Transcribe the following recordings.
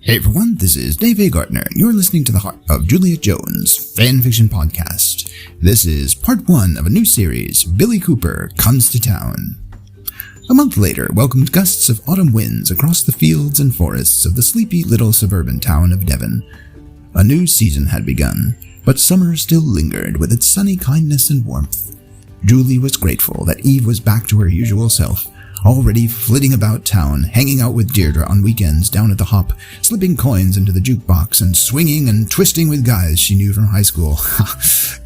Hey everyone, this is Dave A. Gardner, and you're listening to the Heart of Juliet Jones fanfiction podcast. This is part 1 of a new series, Billy Cooper Comes to Town. A month later welcomed gusts of autumn winds across the fields and forests of the sleepy little suburban town of Devon. A new season had begun, but summer still lingered with its sunny kindness and warmth. Julie was grateful that Eve was back to her usual self, already flitting about town, hanging out with Deirdre on weekends down at the Hop, slipping coins into the jukebox and swinging and twisting with guys she knew from high school.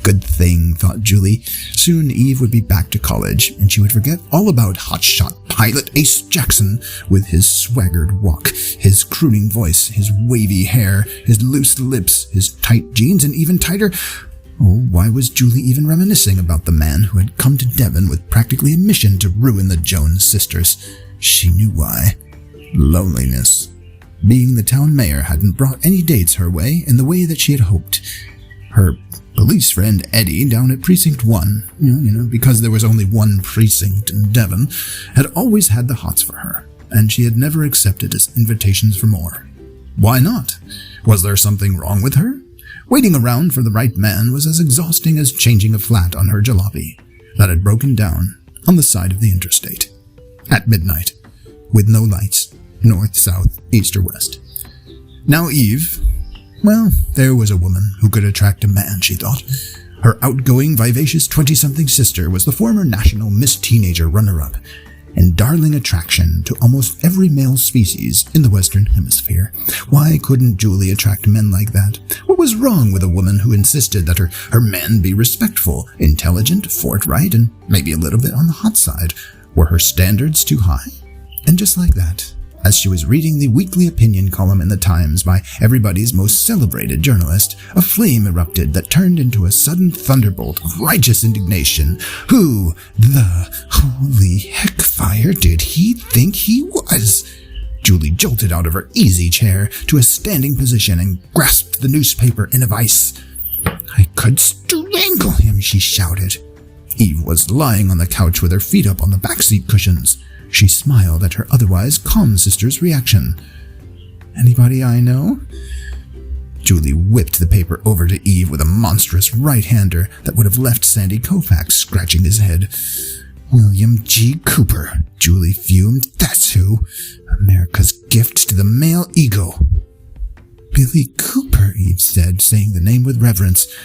Good thing, thought Julie. Soon Eve would be back to college, and she would forget all about hotshot pilot Ace Jackson with his swaggered walk, his crooning voice, his wavy hair, his loose lips, his tight jeans, and even tighter... Oh, why was Julie even reminiscing about the man who had come to Devon with practically a mission to ruin the Jones sisters? She knew why. Loneliness. Being the town mayor hadn't brought any dates her way in the way that she had hoped. Her police friend Eddie down at Precinct 1, because there was only one precinct in Devon, had always had the hots for her, and she had never accepted his invitations for more. Why not? Was there something wrong with her? Waiting around for the right man was as exhausting as changing a flat on her jalopy that had broken down on the side of the interstate. At midnight, with no lights, north, south, east, or west. Now Eve, well, there was a woman who could attract a man, she thought. Her outgoing, vivacious 20-something sister was the former national Miss Teenager runner-up, and darling attraction to almost every male species in the Western Hemisphere. Why couldn't Julie attract men like that? What was wrong with a woman who insisted that her men be respectful, intelligent, forthright, and maybe a little bit on the hot side? Were her standards too high? And just like that, as she was reading the weekly opinion column in the Times by everybody's most celebrated journalist, a flame erupted that turned into a sudden thunderbolt of righteous indignation. Who the holy heckfire did he think he was? Julie jolted out of her easy chair to a standing position and grasped the newspaper in a vice. I could strangle him, she shouted. Eve was lying on the couch with her feet up on the backseat cushions. She smiled at her otherwise calm sister's reaction. Anybody I know? Julie whipped the paper over to Eve with a monstrous right-hander that would have left Sandy Koufax scratching his head. William G. Cooper, Julie fumed. That's who. America's gift to the male ego. Billy Cooper, Eve said, saying the name with reverence.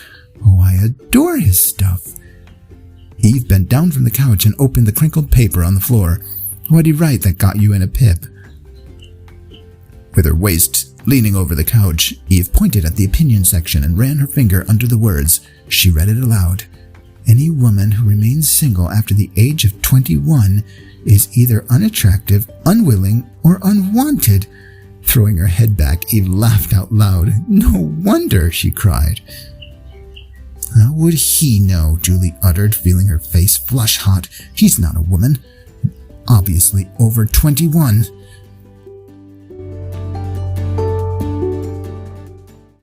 Oh, I adore his stuff. Eve bent down from the couch and opened the crinkled paper on the floor. What'd he write that got you in a pip? With her waist leaning over the couch, Eve pointed at the opinion section and ran her finger under the words. She read it aloud. Any woman who remains single after the age of 21 is either unattractive, unwilling, or unwanted. Throwing her head back, Eve laughed out loud. No wonder, she cried. How would he know? Julie uttered, feeling her face flush hot. He's not a woman. Obviously over 21.